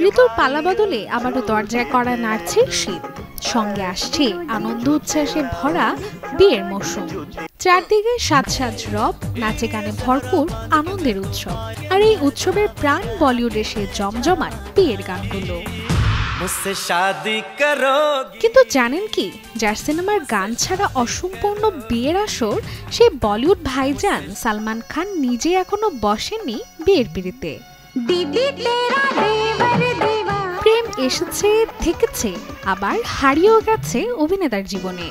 ঋতুর পালা বদলে আবারও দরজায় কড়া নাড়ছে শীত, সঙ্গে আসছে আনন্দ উচ্ছ্বাসে ভরা বিয়ের মৌসুম। চারদিকে সাজ সাজ রব, নাচে গানে ভরপুর আনন্দের উৎসব। আর এই উৎসবের প্রাণ বলিউডের সে জমজমাট বিয়ের গানগুলো। কিন্তু জানেন কি, যার সিনেমার গান ছাড়া অসম্পূর্ণ বিয়ের আসর, সেই বলিউড ভাইজান সালমান খান নিজে এখনো বসেননি বিয়ের পিড়িতে। প্রেম এসেছে, থেকেছে, আবার হারিয়েও গেছে অভিনেতার জীবনে।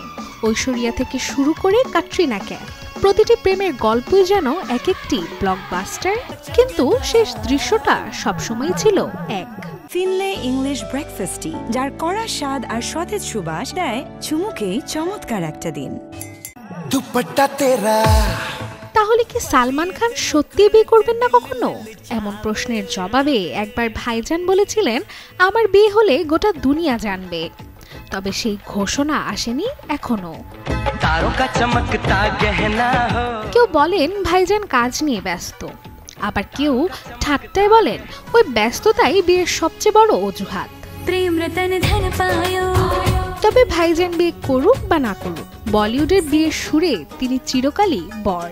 ঐশ্বরিয়া থেকে শুরু করে ক্যাটরিনা ক্যাফ, প্রতিটি প্রেমের গল্পই যেন এক একটি ব্লকবাস্টার, কিন্তু শেষ দৃশ্যটা সবসময় ছিল এক। ফিনলে ইংলিশ ব্রেকফাস্টটি, যার কড়া স্বাদ আর সতেজ সুবাস দেয় চুমুকে চমৎকার একটা দিন। দুপাট্টা তেরা। তাহলে কি সালমান খান সত্যি বিয়ে করবেন না কখনো? এমন প্রশ্নের জবাবে একবার ভাইজান বলেছিলেন, আমার বিয়ে হলে গোটা দুনিয়া জানবে। তবে সেই ঘোষণা আসেনি এখনো। কেউ বলেন ভাইজান কাজ নিয়ে ব্যস্ত, আবার কেউ ঠাট্টায় বলেন ওই ব্যস্ততাই বিয়ের সবচেয়ে বড় অজুহাত। তবে ভাইজান বিয়ে করুক বা না করুক, বলিউডের বিয়ের সুরে তিনি চিরকালই বর।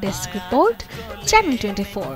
Desk report, channel 24।